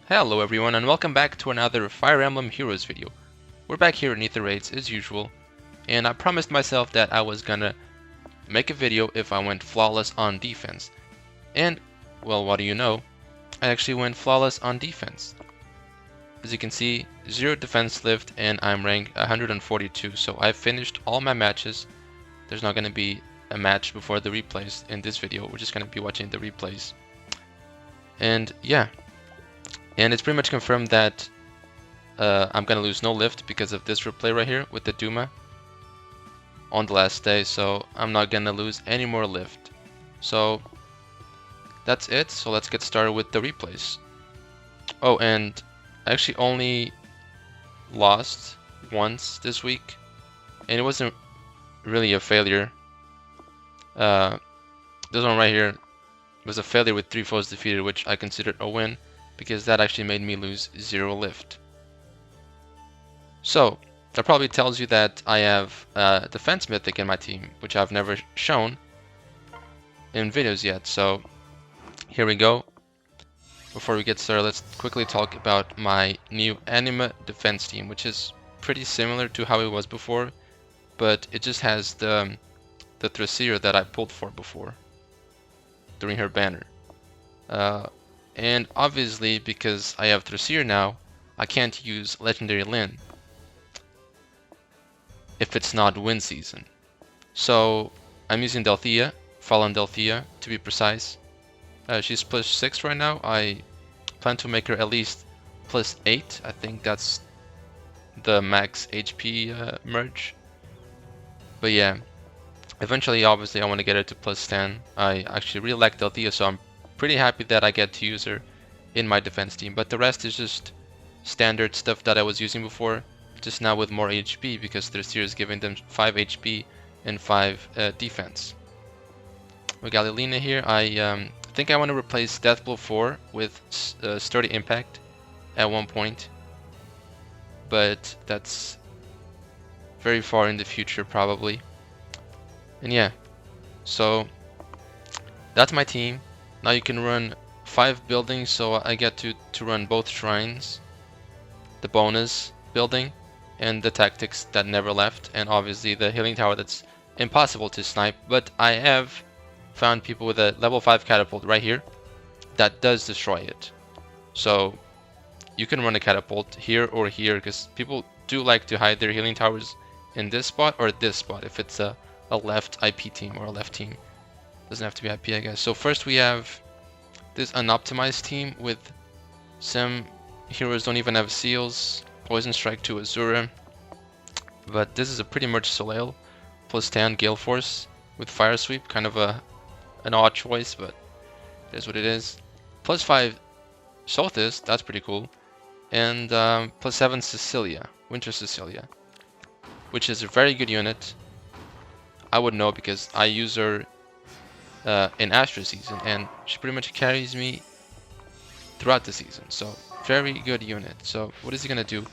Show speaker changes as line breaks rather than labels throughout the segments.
Hello everyone and welcome back to another Fire Emblem Heroes video. We're back here in Aether raids as usual, and I promised myself that I was gonna make a video if I went flawless on defense. And, well, what do you know? I actually went flawless on defense. As you can see, 0 defense lift and I'm rank 142, so I've finished all my matches. There's not gonna be a match before the replays in this video, we're just gonna be watching the replays. And yeah. And it's pretty much confirmed that I'm gonna lose no lift because of this replay right here with the Duma on the last day, so I'm not gonna lose any more lift. So that's it, so let's get started with the replays. Oh, and I actually only lost once this week, and it wasn't really a failure. This one right here was a failure with 3 foes defeated, which I considered a win, because that actually made me lose 0 lift. So, that probably tells you that I have a defense mythic in my team, which I've never shown in videos yet. So, here we go. Before we get started, let's quickly talk about my new Anima defense team, which is pretty similar to how it was before, but it just has the Cecilia that I pulled for before, during her banner. And obviously, because I have Cecilia now, I can't use Legendary Lyn if it's not win season. So I'm using Delthea, Fallen Delthea to be precise. She's plus 6 right now. I plan to make her at least plus 8. I think that's the max HP merge. But yeah, eventually, obviously, I want to get her to plus 10. I actually really like Delthea, so I'm pretty happy that I get to use her in my defense team. But the rest is just standard stuff that I was using before, just now with more HP, because Cecilia is giving them 5 HP and 5 defense. We got Lilina here. I think I want to replace Deathblow 4 with Sturdy Impact at one point, but that's very far in the future probably. And yeah, so that's my team. Now you can run 5 buildings, so I get to run both shrines, the bonus building and the tactics that never left, and obviously the healing tower that's impossible to snipe. But I have found people with a level 5 catapult right here that does destroy it. So you can run a catapult here or here, because people do like to hide their healing towers in this spot or this spot if it's a left IP team or a left team. Doesn't have to be IP, I guess. So first we have this unoptimized team with some heroes don't even have seals. Poison Strike to Azura. But this is a pretty much Soleil plus 10 Gale Force with Fire Sweep. Kind of an odd choice, but it is what it is. Plus 5 Solstice, that's pretty cool. And plus 7 Cecilia, Winter Cecilia, which is a very good unit. I would know because I use her in Astra season, and she pretty much carries me throughout the season. So very good unit. So what is he gonna do?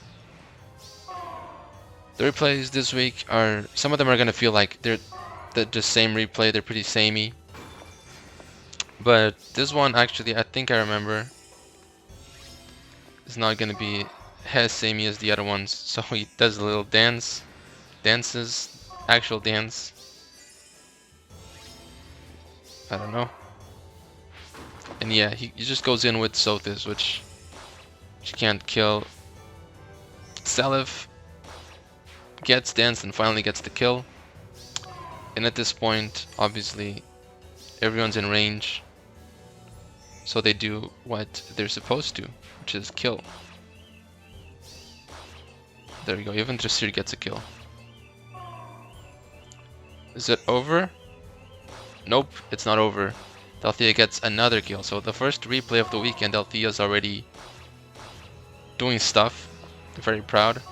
The replays this week are, some of them are gonna feel like they're the same replay. They're pretty samey. But this one actually, I think I remember, is not gonna be as samey as the other ones. So he does a little dances, actual dance. I don't know. And yeah, he just goes in with Sothis, which she can't kill. Seliph gets danced and finally gets the kill. And at this point, obviously, everyone's in range, so they do what they're supposed to, which is kill. There we go, even Cecilia gets a kill. Is it over? Nope, it's not over. Delthea gets another kill. So the first replay of the weekend, Delthea's already doing stuff. Very proud.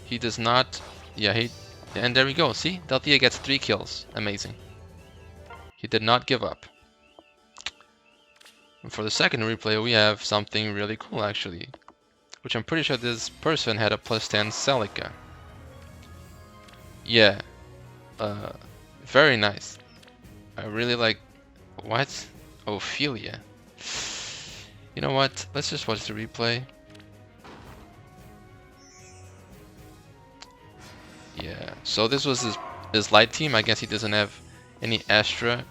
He does not... Yeah, and there we go. See? Delthea gets 3 kills. Amazing. He did not give up. And for the second replay, we have something really cool, actually. Which I'm pretty sure this person had a plus 10 Celica. Yeah. Very nice. I really like... What? Ophelia. You know what? Let's just watch the replay. Yeah, so this was his light team. I guess he doesn't have any Astra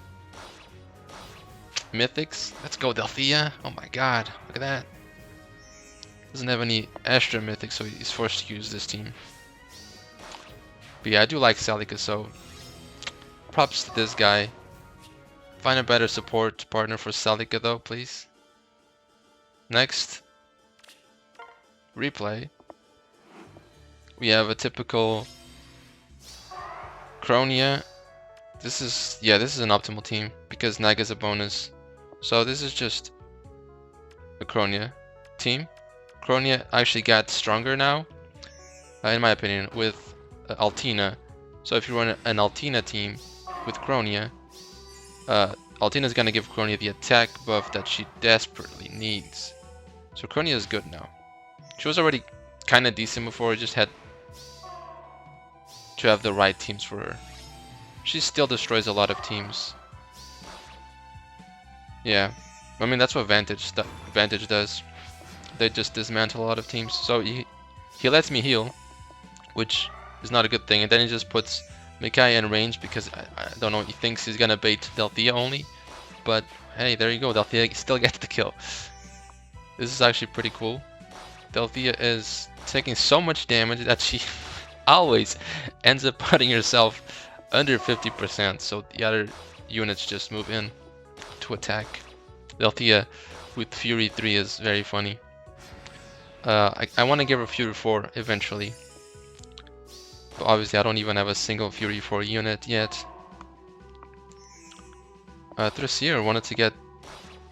mythics. Let's go Delphia. Oh my god, look at that. Doesn't have any Astra mythics, so he's forced to use this team. But yeah, I do like Celica, so props to this guy. Find a better support partner for Celica though, please. Next, replay. We have a typical Cronia. This is an optimal team because Nag is a bonus. So this is just a Cronia team. Cronia actually got stronger now, in my opinion, with Altina. So if you run an Altina team with Cronia, Altina is gonna give Cronia the attack buff that she desperately needs. So Cronia is good now. She was already kind of decent before, just had to have the right teams for her. She still destroys a lot of teams. Yeah, I mean that's what Vantage does. They just dismantle a lot of teams. So he lets me heal, which is not a good thing. And then he just puts Mikai in range because I don't know. He thinks he's gonna bait Delthea only, but hey, there you go. Delthea still gets the kill. This is actually pretty cool. Delthea is taking so much damage that she always ends up putting herself under 50%, so the other units just move in to attack. Delthea with Fury 3 is very funny. I want to give her Fury 4 eventually. But obviously I don't even have a single Fury 4 unit yet. Thracier wanted to get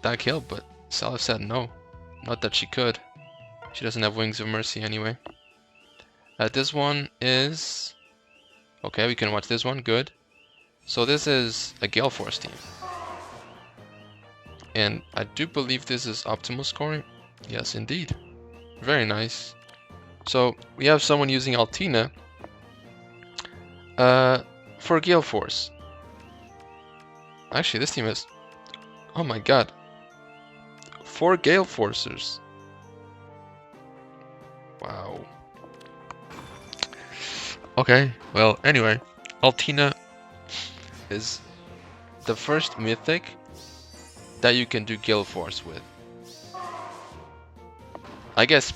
that kill, but Salif said no. Not that she could. She doesn't have Wings of Mercy anyway. This one is... Okay, we can watch this one, good. So this is a Gale Force team. And I do believe this is optimal scoring. Yes, indeed. Very nice. So we have someone using Altina for Gale Force. Actually, this team is... Oh my god. 4 Gale Forcers. Wow. Okay, well, anyway, Altina is the first mythic that you can do Gale Force with. I guess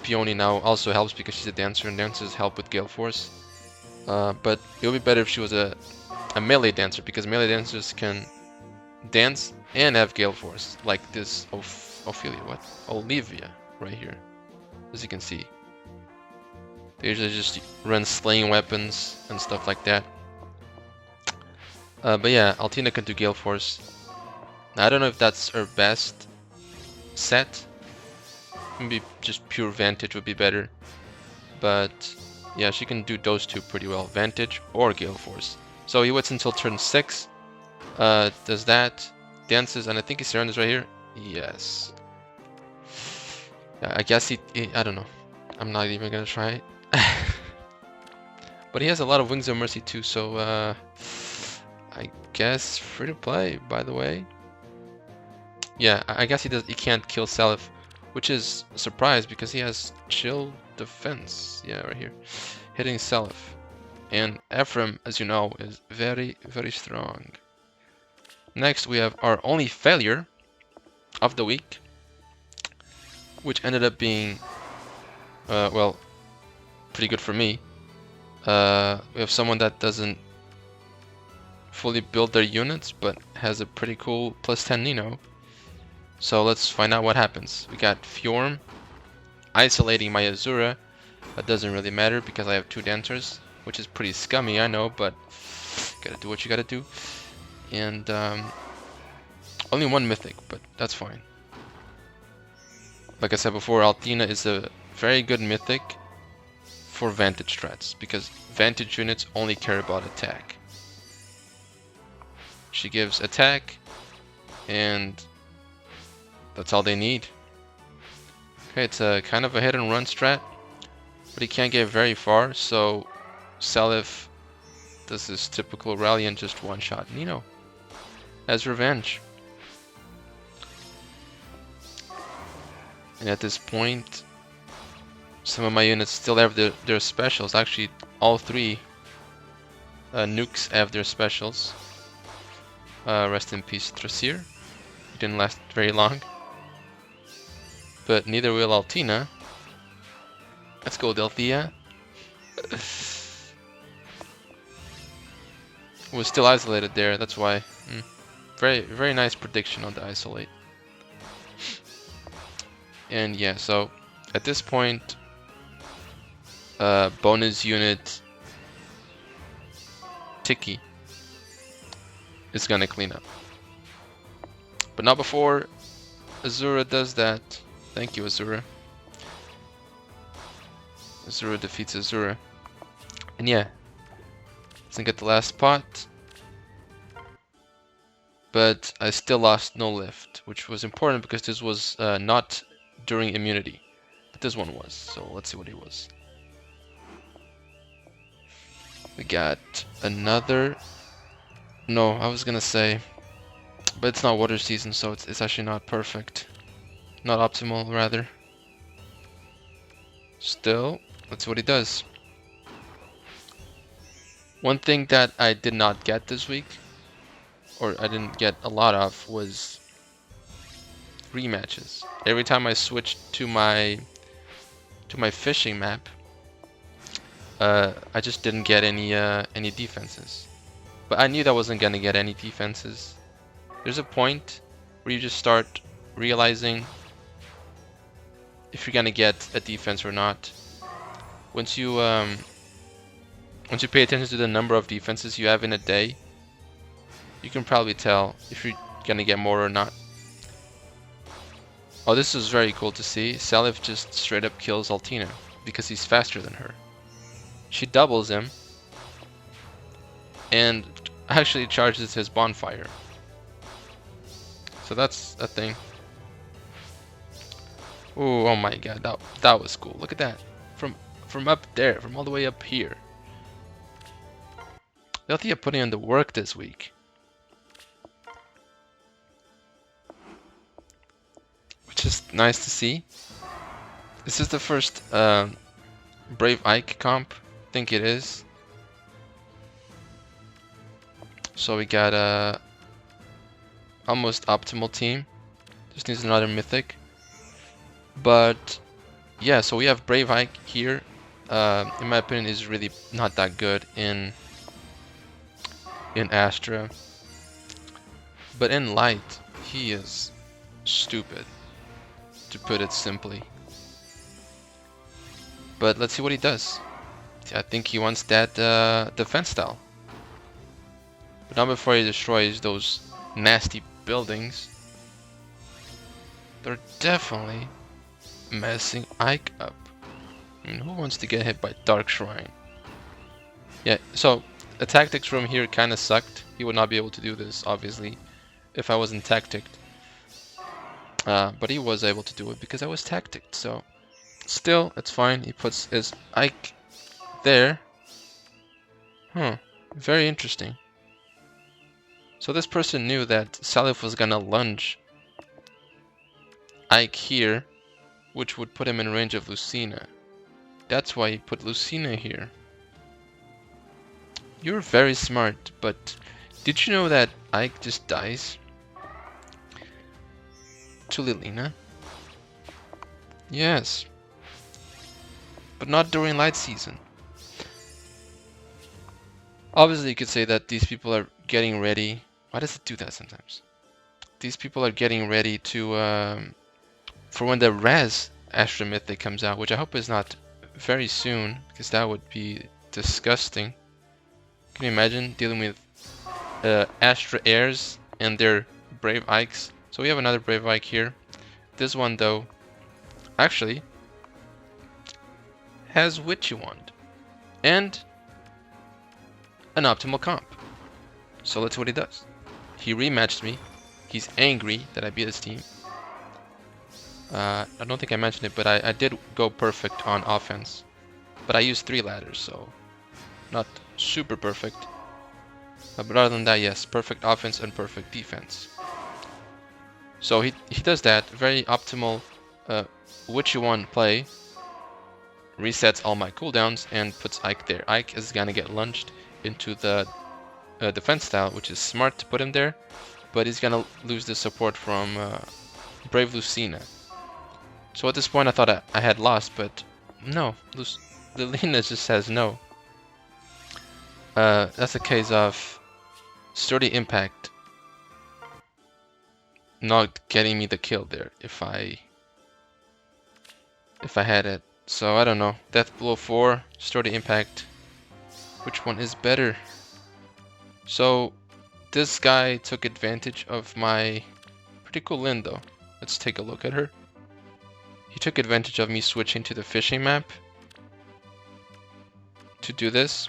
Peony now also helps because she's a dancer, and dancers help with Gale Force. But it would be better if she was a melee dancer, because melee dancers can dance and have Gale Force, like this Olivia right here, as you can see. They usually just run slaying weapons and stuff like that. But yeah, Altina can do Gale Force. Now, I don't know if that's her best set. Maybe just pure Vantage would be better. But yeah, she can do those two pretty well. Vantage or Gale Force. So he waits until turn 6. Does that. Dances, and I think he surrenders right here. Yes. Yeah, I guess he I don't know. I'm not even gonna try it. But he has a lot of Wings of Mercy too, so I guess free to play, by the way. Yeah, I guess he can't kill Salif, which is a surprise because he has chill defense. Yeah, right here. Hitting Salif. And Ephraim, as you know, is very, very strong. Next we have our only failure of the week, which ended up being well, pretty good for me. We have someone that doesn't fully build their units, but has a pretty cool +10 Nino. So let's find out what happens. We got Fjorm isolating my Azura. That doesn't really matter because I have 2 dancers, which is pretty scummy, I know, but gotta do what you gotta do. And only 1 mythic, but that's fine. Like I said before, Altina is a very good mythic for Vantage strats, because Vantage units only care about attack. She gives attack, and that's all they need. Okay, it's a kind of a hit and run strat, but he can't get very far, so Salif does his typical rally and just one-shot Nino as revenge. And at this point, some of my units still have their specials. Actually, all three nukes have their specials. Rest in peace, Trasir. It didn't last very long. But neither will Altina. Let's go, Delthea. Was still isolated there, that's why. Very, very nice prediction on the isolate. And yeah, so at this point, bonus unit Tiki is gonna clean up. But not before Azura does that. Thank you, Azura. Azura defeats Azura. And yeah, doesn't get the last spot. But I still lost no lift, which was important because this was not during immunity. But this one was, so let's see what it was. We got another... No, I was gonna say... But it's not water season, so it's actually not perfect. Not optimal, rather. Still, let's see what he does. One thing that I did not get this week, or I didn't get a lot of, was rematches. Every time I switched to my fishing map, I just didn't get any defenses. But I knew that I wasn't gonna get any defenses. There's a point where you just start realizing if you're gonna get a defense or not. Once you pay attention to the number of defenses you have in a day, you can probably tell if you're gonna get more or not. Oh, this is very cool to see. Salif just straight up kills Altina because he's faster than her. She doubles him and actually charges his bonfire. So that's a thing. Ooh, oh my god, that was cool. Look at that. From up there, from all the way up here. Delthea putting in the work this week. Which is nice to see. This is the first Brave Ike comp. I think it is. So we got a almost optimal team. Just needs another mythic. But yeah, so we have Brave Ike here. In my opinion, is really not that good in Astra. But in Light, he is stupid, to put it simply. But let's see what he does. I think he wants that defense style. But not before he destroys those nasty buildings. They're definitely messing Ike up. I mean, who wants to get hit by Dark Shrine? Yeah, so the tactics room here kind of sucked. He would not be able to do this, obviously, if I wasn't tacticked. But he was able to do it because I was tacticked, so still, it's fine. He puts his Ike there. Very interesting. So this person knew that Salif was gonna lunge Ike here, which would put him in range of Lucina. That's why he put Lucina here. You're very smart, but did you know that Ike just dies to Lilina? Yes. But not during light season. Obviously you could say that these people are getting ready. Why does it do that sometimes? These people are getting ready to for when the Raz Astra Mythic comes out, which I hope is not very soon, because that would be disgusting. Can you imagine dealing with Astra Airs and their Brave Ikes? So we have another Brave Ike here. This one though, actually, has Witchy Wand and an optimal comp. So let's see what he does. He rematched me. He's angry that I beat his team. I don't think I mentioned it, but I did go perfect on offense. But I used 3 ladders, so not super perfect. But other than that, yes, perfect offense and perfect defense. So he does that. Very optimal which one play resets all my cooldowns and puts Ike there. Ike is gonna get lunged into the defense style, which is smart to put him there, but he's gonna lose the support from Brave Lucina. So at this point I thought I had lost, but no, the Lina just says no. That's a case of Sturdy Impact not getting me the kill there if I had it. So I don't know. Death Blow 4, Sturdy Impact. Which one is better? So this guy took advantage of my pretty cool Lyn though. Let's take a look at her. He took advantage of me switching to the fishing map to do this.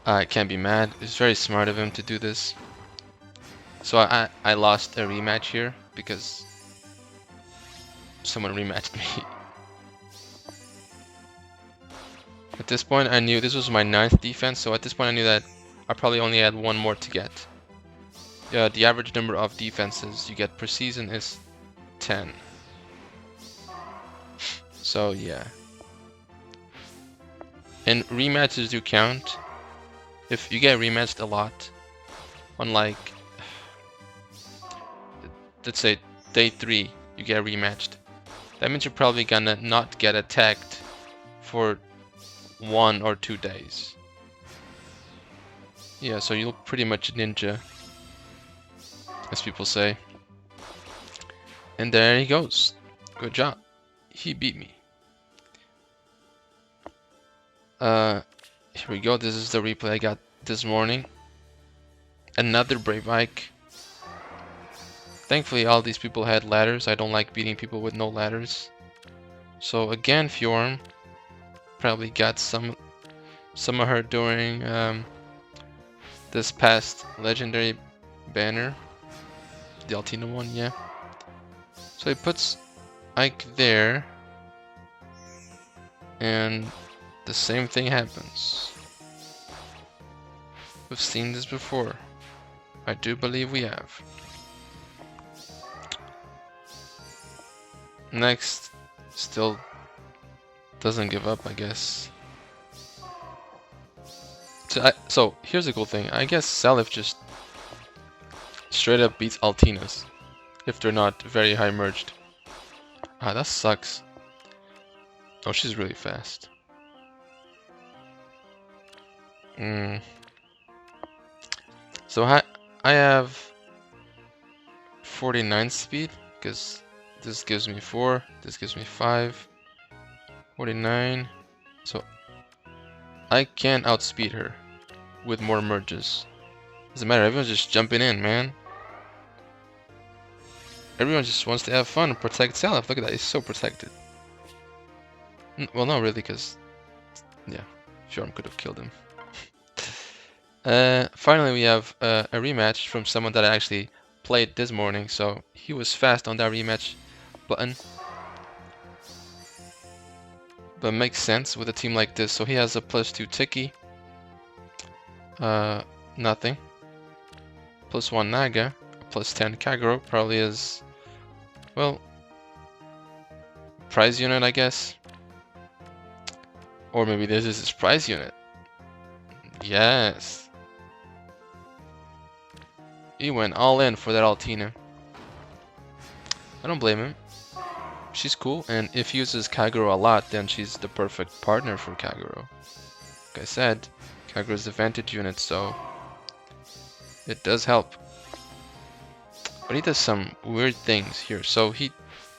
I can't be mad. It's very smart of him to do this. So I lost a rematch here because someone rematched me. At this point I knew this was my 9th defense, so at this point I knew that I probably only had one more to get. The average number of defenses you get per season is 10. So yeah. And rematches do count. If you get rematched a lot, on like, let's say day 3 you get rematched, that means you're probably gonna not get attacked for 1 or 2 days. Yeah, so you'll pretty much ninja, as people say. And there he goes. Good job. He beat me. Here we go. This is the replay I got this morning. Another Brave Ike. Thankfully all these people had ladders. I don't like beating people with no ladders. So again, Fjorm probably got some of her during this past legendary banner, the Altina one, yeah. So he puts Ike there, and the same thing happens. We've seen this before. I do believe we have. Next, still doesn't give up, I guess. So here's a cool thing. I guess Salif just straight up beats Altinas if they're not very high merged. Ah, that sucks. Oh, she's really fast. So I have 49 speed because this gives me 4, this gives me 5, 49. So I can outspeed her with more merges. Doesn't matter, everyone's just jumping in, man. Everyone just wants to have fun and protect Salif. Look at that, he's so protected. Well, not really, because yeah, Fjorm could have killed him. Finally, we have a rematch from someone that I actually played this morning, so he was fast on that rematch button. But makes sense with a team like this. So he has a +2 Tiki. Nothing. +1 Naga. +10 Kagero. Probably is, well, prize unit, I guess. Or maybe this is his prize unit. Yes. He went all in for that Altina. I don't blame him. She's cool, and if he uses Kagero a lot, then she's the perfect partner for Kagero. Like I said, Kagero's the Vantage unit, so it does help. But he does some weird things here. So he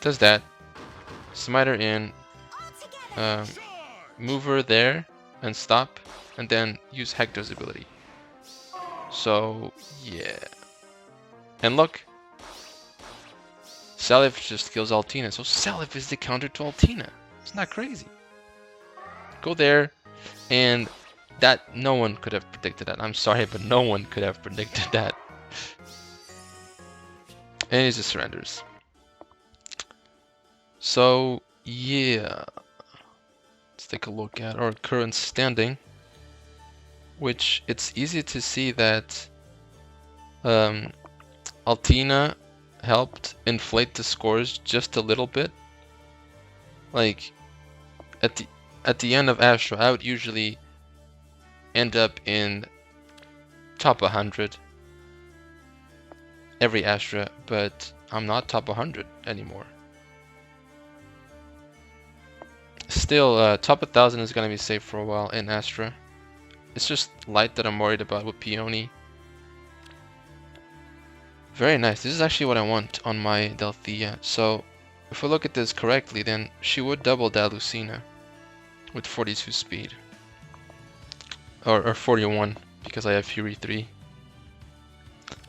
does that. Smite her in. Move her there and stop, and then use Hector's ability. So yeah. And look, Salif just kills Altina. So Salif is the counter to Altina. It's not crazy. Go there, and that no one could have predicted that. I'm sorry, but no one could have predicted that. And he just surrenders. So yeah, let's take a look at our current standing, which it's easy to see that Altina helped inflate the scores just a little bit. Like at the end of Astra, I would usually end up in top 100 every Astra, but I'm not top 100 anymore. Still, top 1000 is gonna be safe for a while in Astra. It's just light that I'm worried about with Peony. Very nice. This is actually what I want on my Delthea. So if we look at this correctly, then she would double that Lucina with 42 speed. Or 41, because I have Fury 3.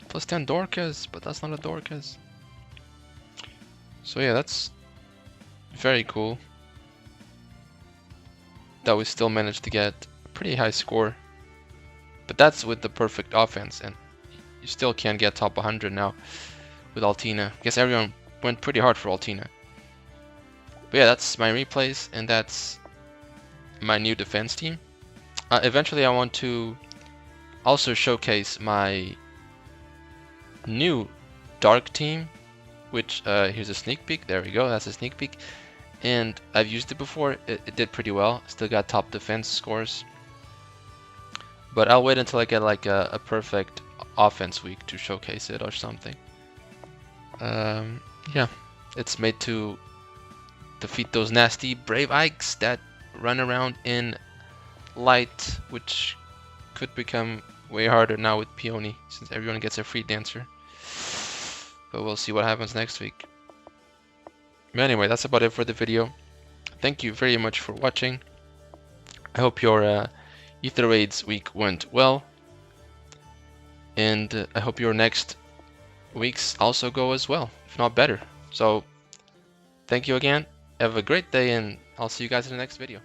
Plus 10 Dorcas, but that's not a Dorcas. So yeah, that's very cool that we still managed to get a pretty high score. But that's with the perfect offense, and you still can't get top 100 now with Altina. I guess everyone went pretty hard for Altina. But yeah, that's my replays, and that's my new defense team. Eventually I want to also showcase my new dark team, which here's a sneak peek. There we go, that's a sneak peek. And I've used it before. It did pretty well. Still got top defense scores. But I'll wait until I get like a perfect offense week to showcase it or something. Yeah, it's made to defeat those nasty Brave Ikes that run around in light, which could become way harder now with Peony, since everyone gets a free dancer. But we'll see what happens next week. But anyway, that's about it for the video. Thank you very much for watching. I hope your Aether Raids week went well. And I hope your next weeks also go as well, if not better. So, thank you again. Have a great day, and I'll see you guys in the next video.